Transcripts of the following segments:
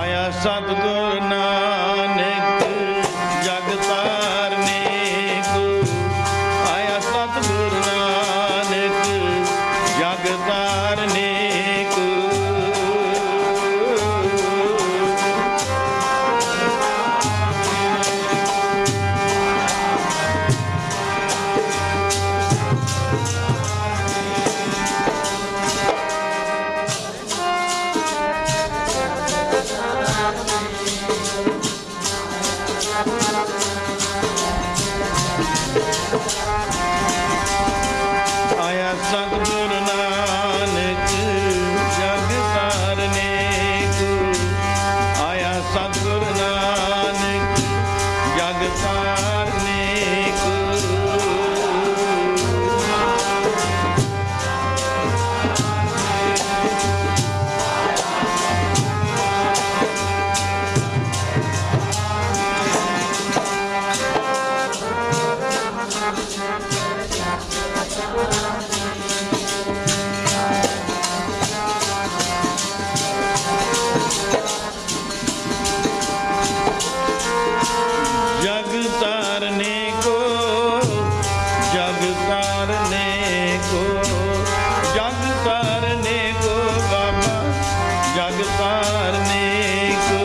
ਆਇਆ ਸਤਿਗੁਰ ਨਾਨਕ ਜਗ ਤਾਰਨੇ ਕੋ। ਆਇਆ ਸਤਿਗੁਰ ਨਾਨਕ ਜਗ ਤਾਰਨੇ ਕੋ। ਆਇਆ ਸਤਿਗੁਰ ਨਾਨਕ ਜਗ ਤਾਰਨੇ ਕੋ। ਆਇਆ ਸਤਿਗੁਰ ਨਾਨਕ ਜਗ ਤਾਰਨੇ ਕੋ। जग तारने को, जग तारने को, जग तारने को बाबा, जग तारने को।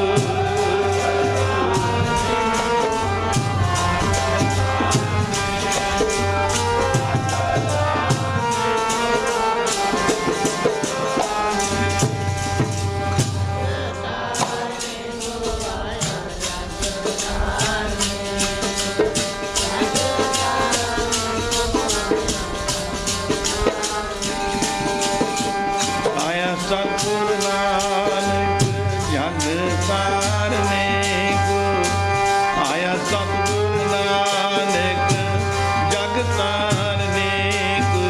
सतगुर नानक जग तारने को। आया सतगुर नानक जग तारने को।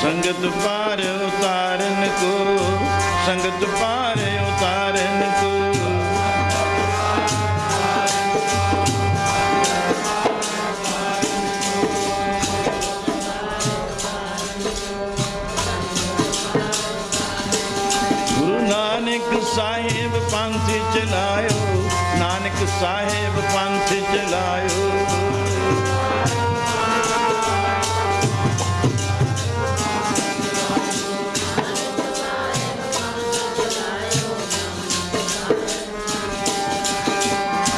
संगत पार उतारन को, संगत पार उतारन को। गुरु नानक साहिब पंथ चलायो, नानक साहिब पंथ चलायो।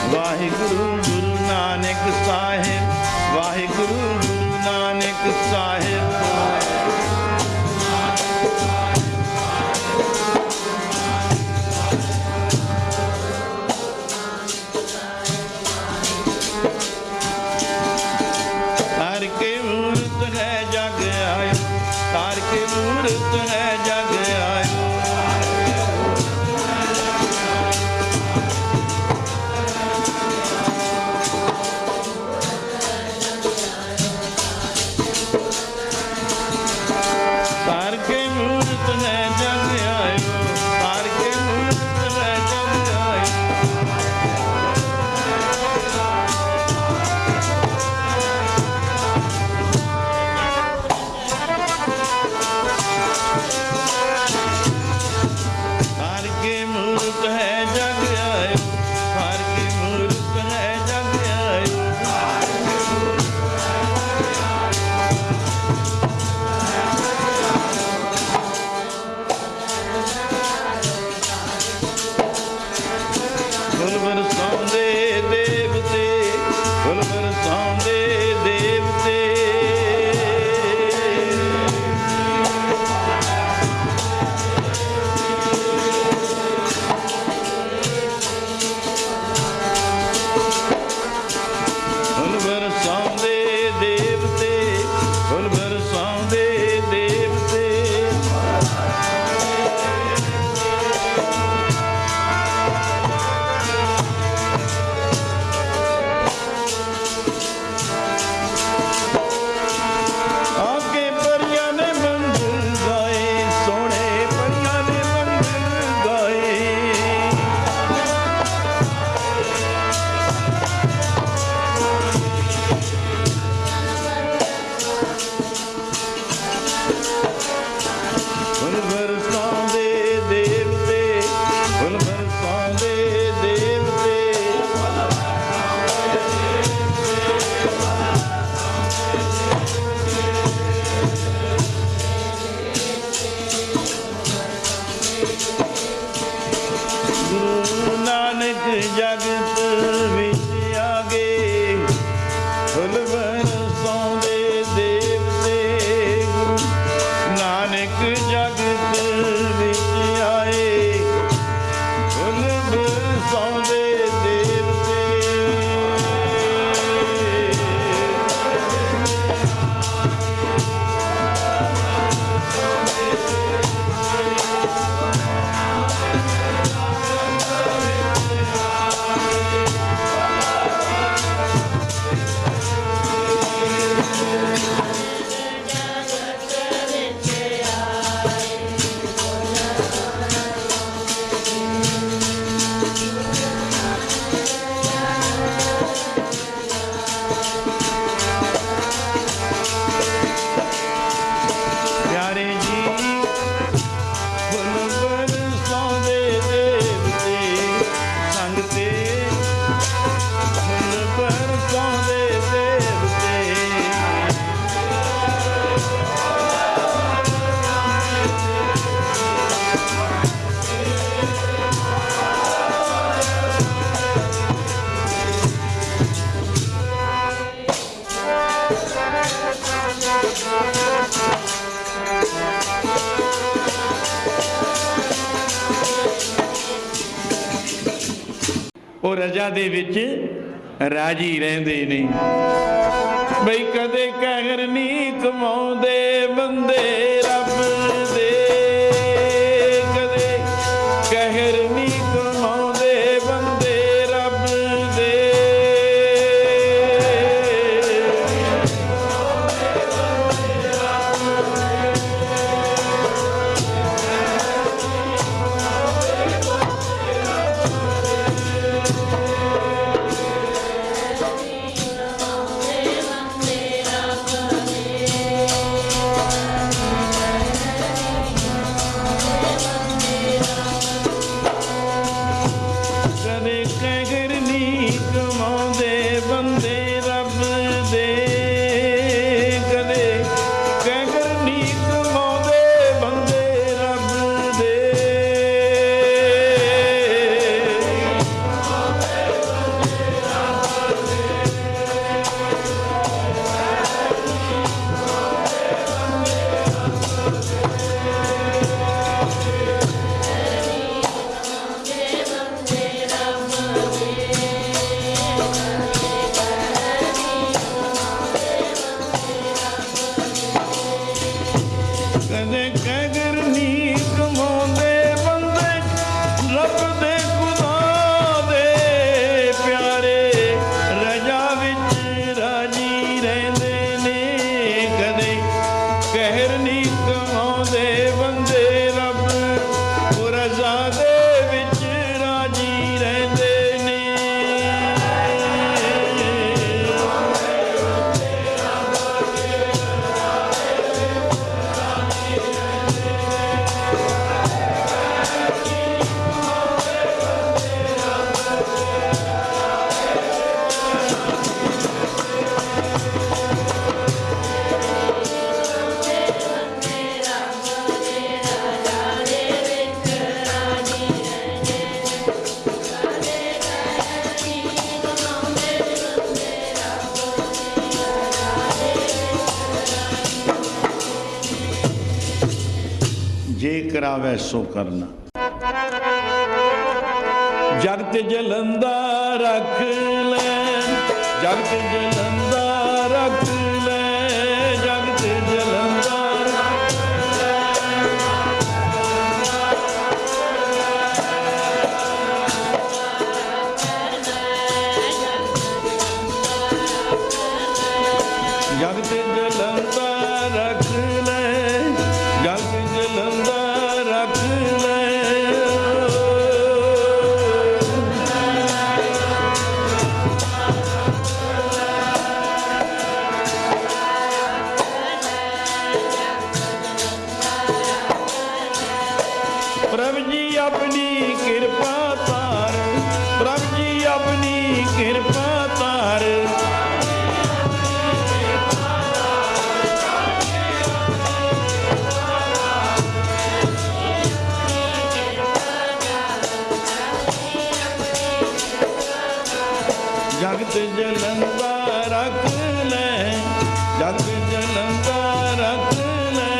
वाहिगुरु गुरु नानक साहिब, वाहिगुरु गुरु नानक साहिब। ਫੁੱਲ ਬਰਸਾਉਂਦੇ ਦੇਵਤੇ ਗੁਰੂ ਨਾਨਕ ਜਗਤ ਵਿੱਚ ਆਏ। ਫੁੱਲ ਬਰਸਾਉਂਦੇ ਦੇਵਤੇ ਉਹ ਰਜਾ ਦੇ ਵਿੱਚ ਰਾਜੀ ਰਹਿੰਦੇ ਨੇ। ਬਈ ਕਦੇ ਕਹਿਰ ਨਹੀਂ ਕਮਾਉਂਦੇ ਬੰਦੇ ਰੱਬ ਦੇ, ਕਦੇ ਕਹਿਰ ਨਹੀਂ ਕਮਾਉਂਦੇ ਬੰਦੇ ਰੱਬ ਦੇ। जे करावे सो करना। जगत जलंदा रख ले, जगत जलंदा रख ले, जगत जलंदा रख ले। जगत जलंदा रख ले, जगत जलंदा रख ले। प्रभु जी अपनी कृपा तार, प्रभु जी अपनी कृपा तार। ਜਗ ਜਲੰਦਾ ਰੱਖ ਲੈ।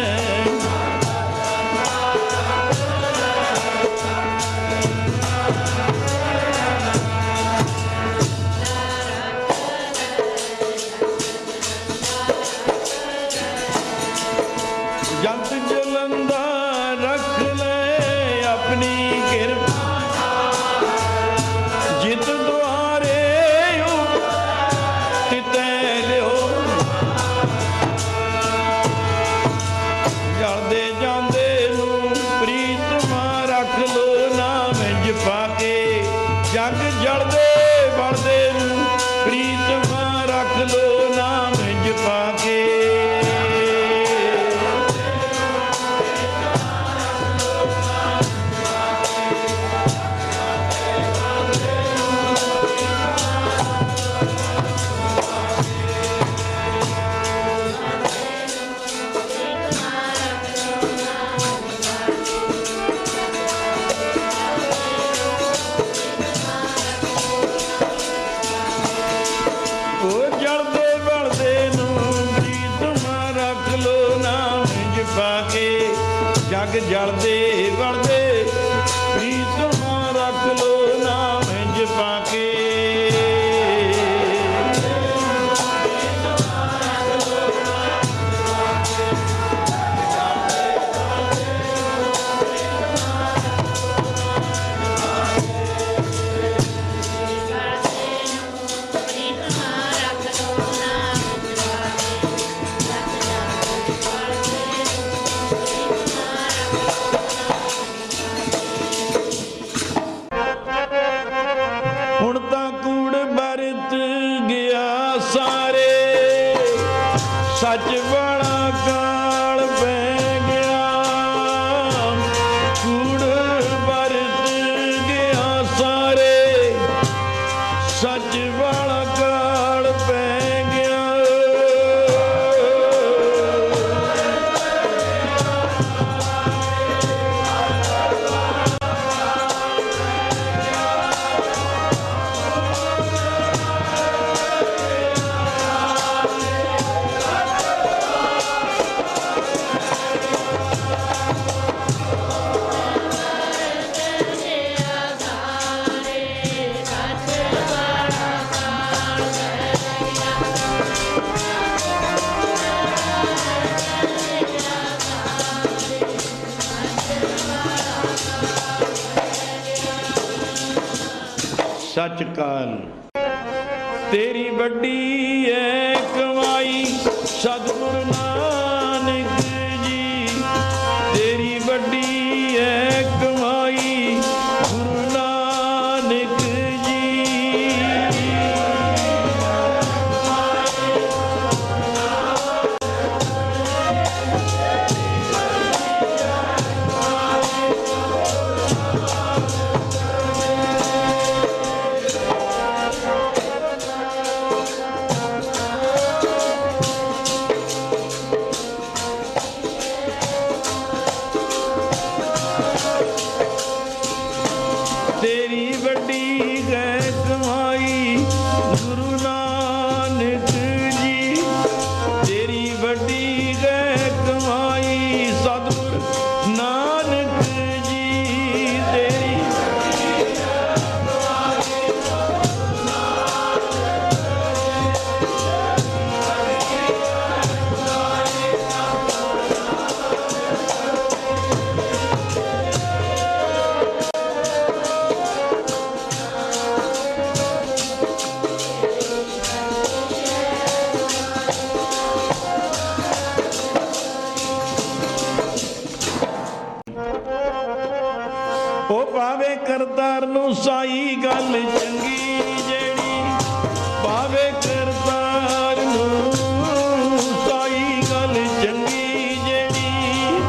ਜਗ ਜਲੰਦਾ ਰੱਖ ਲੈ ਆਪਣੀ ਕਿਰਪਾ ਜਿਤ ਦੁਆਰੇ ਤਿਤੈ ਲਿਓ। ਜਲਦੇ ਜਾਂਦੇ ਨੂੰ ਪ੍ਰੀਤਮਾ ਰੱਖ ਲੋ ਨਾਮ ਜਪਾ ਕੇ। ਜਗ ਜਲਦੇ ਵੜਦੇ ਨੂੰ ਪ੍ਰੀਤਮਾ ਰੱਖ ਲੋ ਨਾਮ ਜਪਾ ਕੇ। ਜਗ ਜਲਦੇ ਵੜਦੇ ਪ੍ਰੀਤਮਾ ਰੱਖ ਲੋ ਨਾਮ ਜਪਾ ਕੇ। ਹੁਣ ਤਾਂ ਕੂੜ ਵਰਤ ਗਿਆ ਸਾਰੇ ਸੱਚ ਵਾਲਾ ਕਾਲ ਪੈ ਗਿਆ। ਕੂੜ ਵਰਤ ਗਿਆ ਸਾਰੇ ਸੱਚ ਵਾਲਾ ਕਾਲ ਪੈ ਗਿਆ। ਸੱਚ ਕਾਲ ਤੇਰੀ ਵੱਡੀ ਐ ਕਮਾਈ ਸਤਿਗੁਰੂ ਨਾਨਕ ਜੀ। ਤੇਰੀ ਵੱਡੀ ਐ ਕਮਾਈ ਗੁਰੂ ਨਾਨਕ ਜੀ। ਤੇਰੀ ਵੱਡੀ ਹੈ ਕਮਾਈ ਗੁਰੂ ਨਾਨਕ ਜੀ। ਤੇਰੀ ਵੱਡੀ ਹੈ ਕਮਾਈ ਸਤਿਗੁਰੂ ਨਾਨਕ ਜੀ। ਤੇਰੀ ਉਹ ਪਾਵੇ ਕਰਤਾਰ ਨੂੰ ਸਾਈ ਗੱਲ ਚੰਗੀ ਜਿਹੜੀ। ਪਾਵੇ ਕਰਤਾਰ ਨੂੰ ਸਾਈ ਗੱਲ ਚੰਗੀ ਜਿਹੜੀ।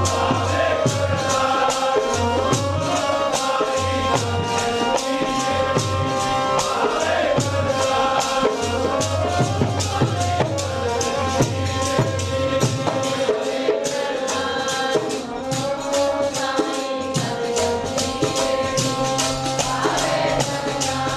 ਪਾਵੇ ਕਰਤਾਰ ਨੂੰ ਸਾਈ ਗੱਲ ਚੰਗੀ। ਪਾਵੇ ਕਰਤਾਰ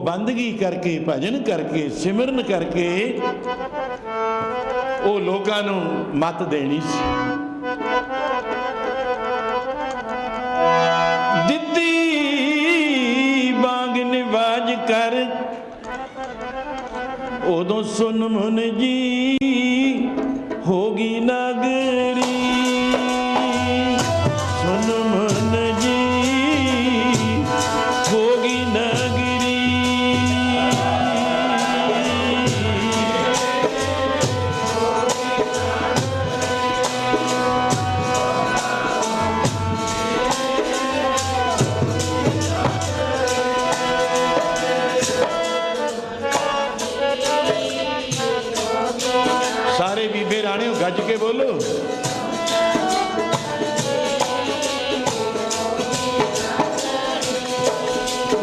बंदगी करके भजन करके सिमरन करके वो लोगों नूं मत देनी सी। दित्ती बांग निवाज कर उदों सुन मन जी होगी नगरी, सुन मन जी होगी नगरी। सारे बीबे राणे गज के बोलो।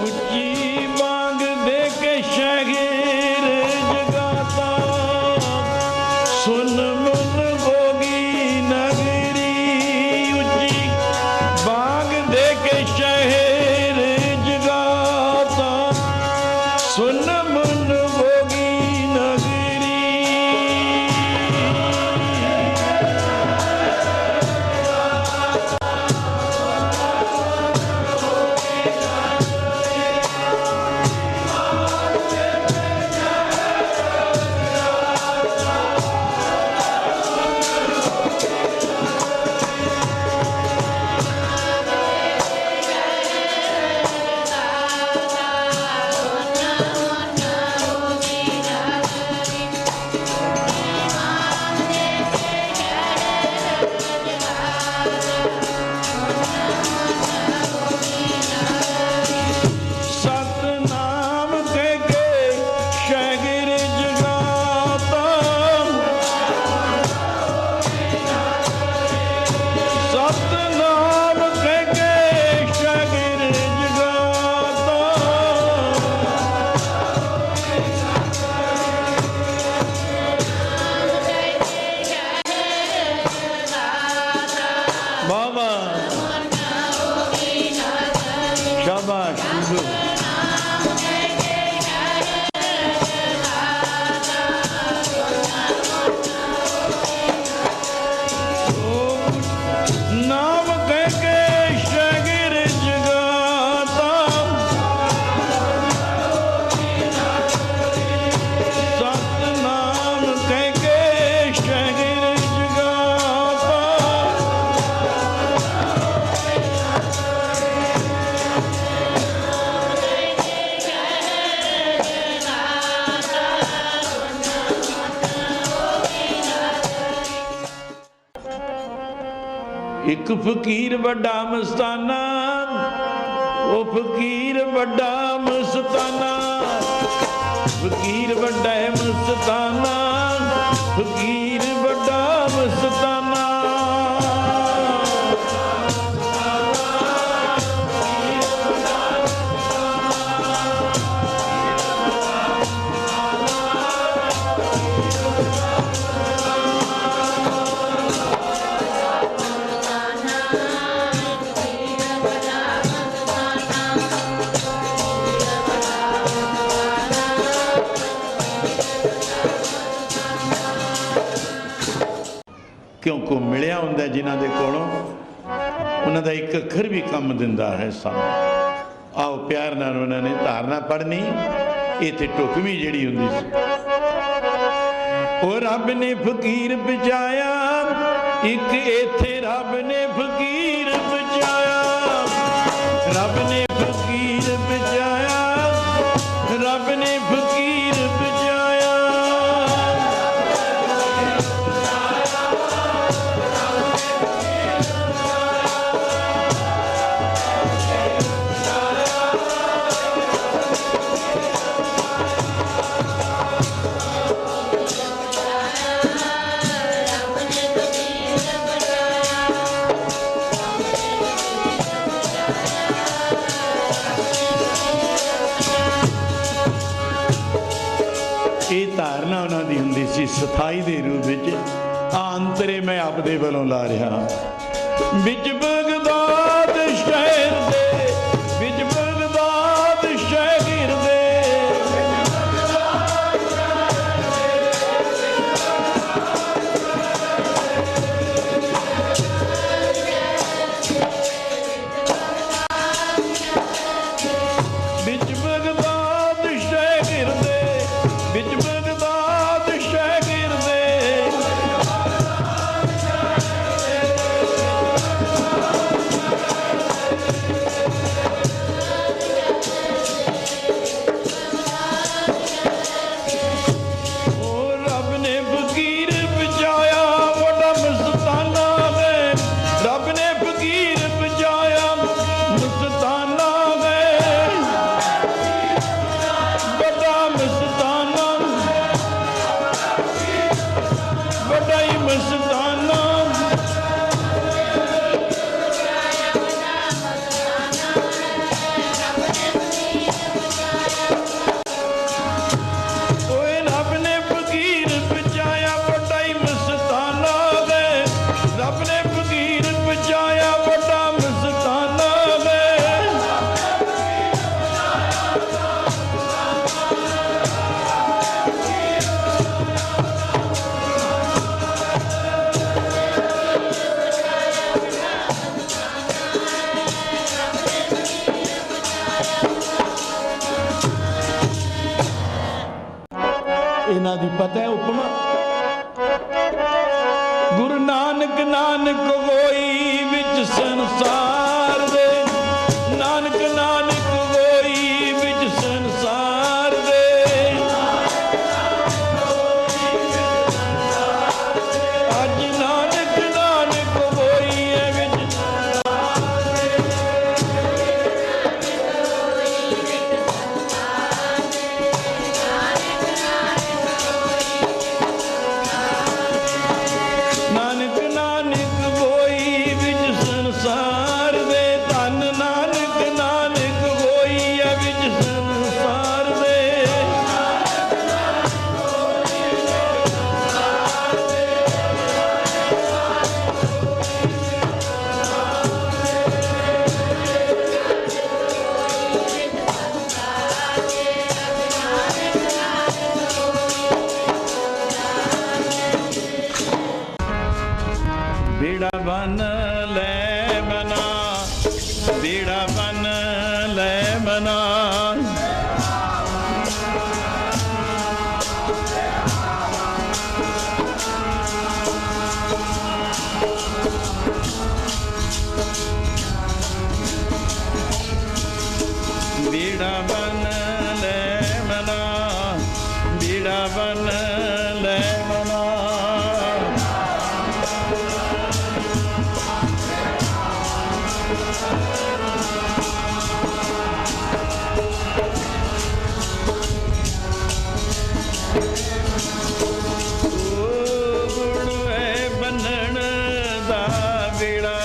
उच्ची बांग दे के शगीर जगाता सुन मन होगी नगरी। उच्ची बांग दे के शहर जगाता सुन मन होगी नगरी। सतनाम कह के शहर जगाता, सतनाम कह के शहर जगाता। बाबा शाबाश बिल्कुल। नाम कह के शहर जगाता, सतनाम कह के शहर जगाता। एक फकीर बड़ा मस्ताना, वो फकीर बड़ा मस्ताना, फकीर बड़ा मस्ताना, फकीर बड़ा मस्ताना। क्योंकि मिलिया हुंदा जिन्हां दे कोलों उन्हां दा एक अखर भी कम दिंदा है सानूं। आओ प्यार नाल उन्होंने धारना पढ़नी। इत्थे टुकवी जिहड़ी हुंदी सी, ओ रब ने फकीर बचाया, एक इत्थे रब ने फकीर बचाया, रब ने फकीर बचाया, रब ने फकीर बचाया। ਇਹ ਧਾਰਨਾ ਉਹਨਾਂ ਦੀ ਹੁੰਦੀ ਸੀ ਸਥਾਈ ਦੇ ਰੂਪ ਵਿੱਚ। ਅੰਤਰੇ ਮੈਂ ਆਪਦੇ ਵੱਲੋਂ ਲਾ ਰਿਹਾ ਵਿੱਚ ਬਗਦਾਦ ਸ਼ਹਿਰ ਦੇ, ਵਿੱਚ ਬਗਦਾਦ ਸ਼ਹਿਰ ਦੇ ਨਾਨਕ ਹੋਈ ਵਿੱਚ ਸੰਸਾਰ ਦੇ, ਨਾਨਕ ਨਾਨਕ ਹੋਈ ਵਿੱਚ ਸੰਸਾਰ ਦੇ, ਅੱਜ ਨਾਨਕ ਨਾਨਕ ਹੋਈ ਹੈ ਵਿੱਚ ਨਾਨਕ ਨਾਨਕ ਹੋਈ ਵਿੱਚ ਸੰਸਾਰ ਦੇ, ਧੰਨ ਨਾਨਕ ਨਾਨਕ ਹੋਈ ਹੈ ਵਿੱਚ ਸੰਸਾਰ ਦੇ। ਬੇੜਾ ਬਨ ਲੈ ਮਨਾ, ਬੇੜਾ ਬਨ ਲੈ ਮਨਾ, ਬੇੜਾ ਬਨ ਲੈ ਮਨਾ, ਬੇੜਾ ਬਨ ਲੈ ਮਨਾ। ਗੁਣ ਹੈ ਬੰਨਣ ਦਾ ਬੇੜਾ,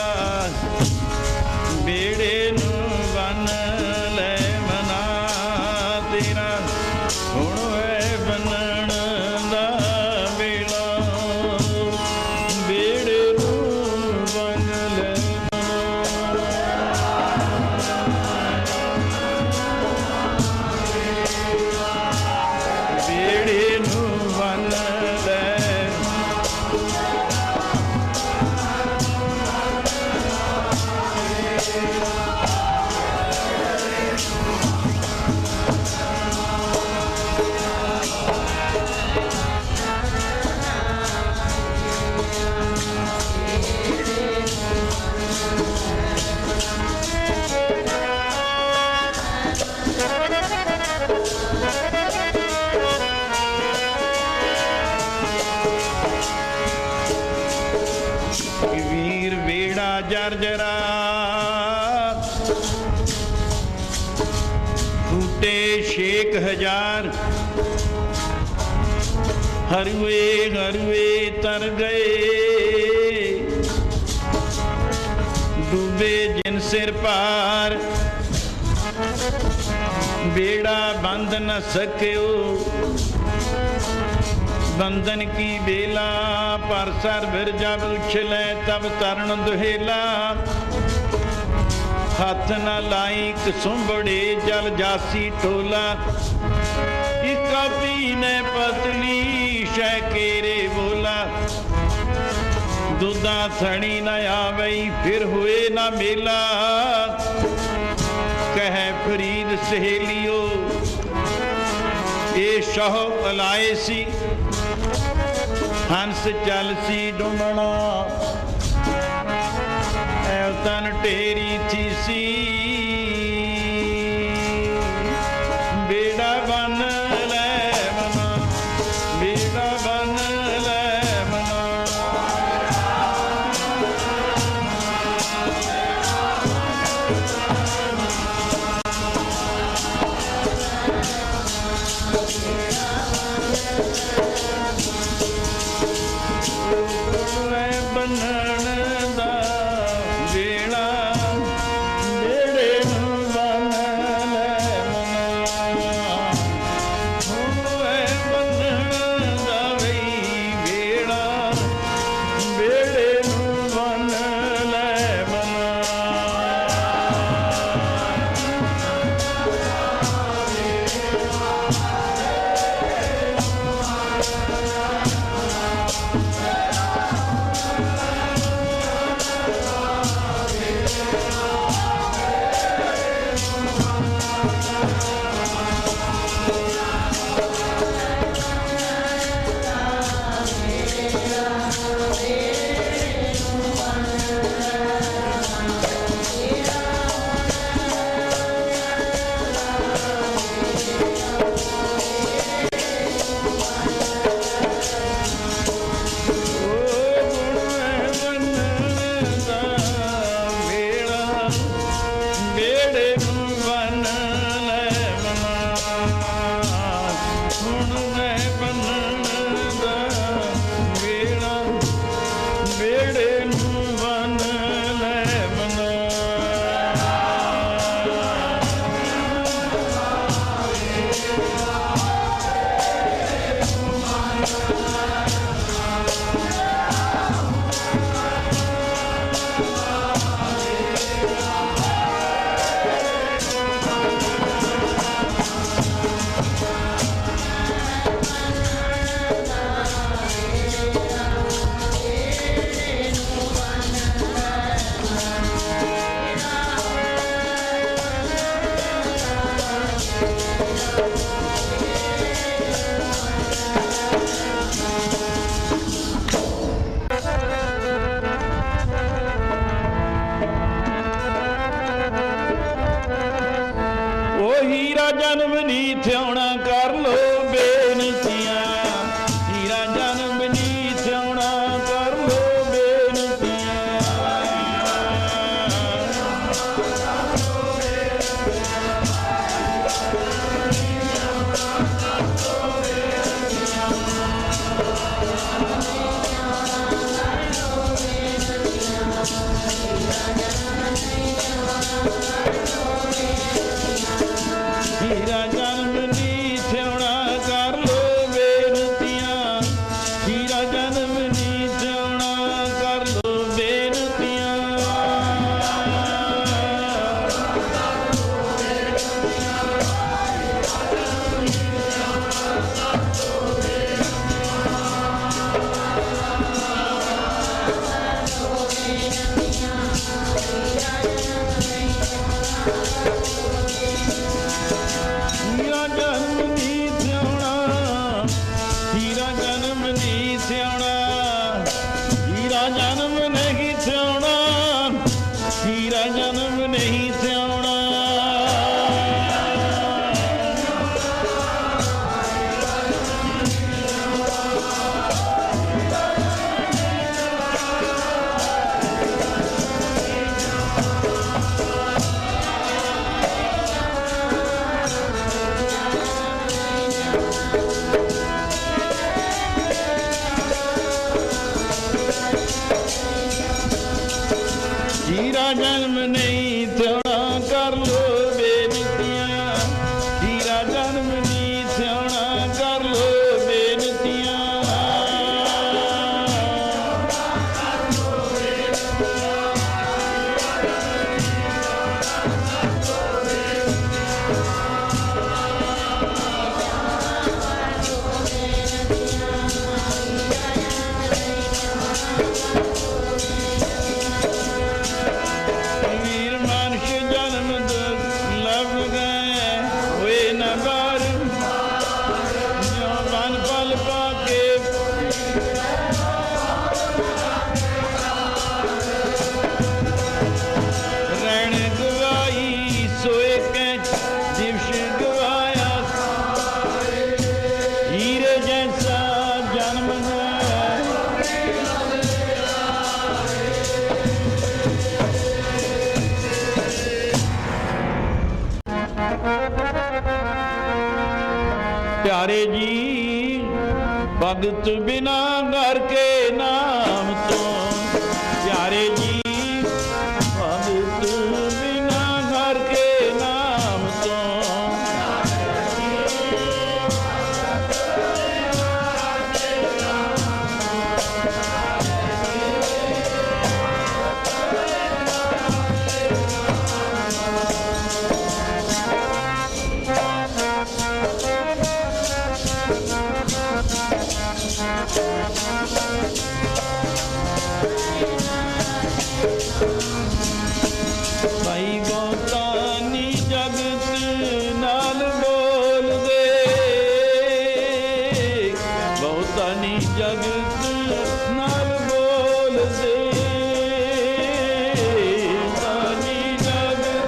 ਬੇੜੇ ਨੂੰ ਬੰਨ ਲੈ ਮਨਾ ਤੇਰਾ, ਗੁਣ ਹੈ ਬੰਨਣ ਦਾ ਬੇੜਾ, ਬੇੜੇ ਨੂੰ ਬੰਨ ਲੈ ਬੇੜੇ ਨੂੰ ਬੰਨ ਲੈ। ਵੀਰ ਵੇੜਾ ਜਰਜਰਾ, ਟੂਟੇ 6000, ਹਰਵੇ ਹਰਵੇ ਤਰ ਗਏ, ਡੂਬੇ ਜਿਨ ਸਿਰ ਪਾਰ, बेड़ा बंध न सकियो बंधन की बेला, पर सर बिर जब उछले तब तरन दुहेला, हाथ न लाई कसुंबड़े जल जासी टोला, इका पीने पतली शैकेरे बोला, दूधा थड़ी न आवई फिर हुए न मेला, कह फरीद सहेलियो ए शाह अलाए सी, हंस चल सी डुमना तन टेरी थी सी, बेड़ा बन ले मना, बेड़ा बन ले मना, हीरा जन्म नहीं थ्योना कर लो बेनतियां, हीरा जन्म नहीं थ्योना कर लो बेनतियां। प्यारे जी भगत बिना घर के नाम तो, प्यारे जी भगत बिना घर के नाम तो। भाई बहुतानी जगत नाल बोल दे, बहुतानी जगत नाल बोल दे, बहुतानी जगत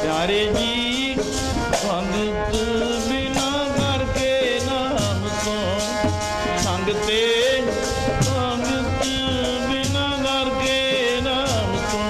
प्यारे जी भगत बिना घर के नाम तो, संगते भगत बिना घर के नाम तो।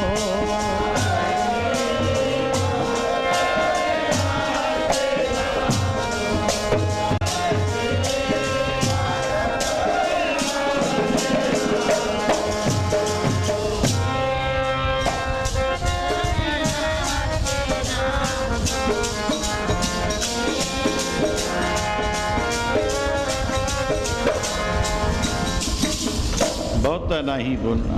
बहुत नहीं बोलना।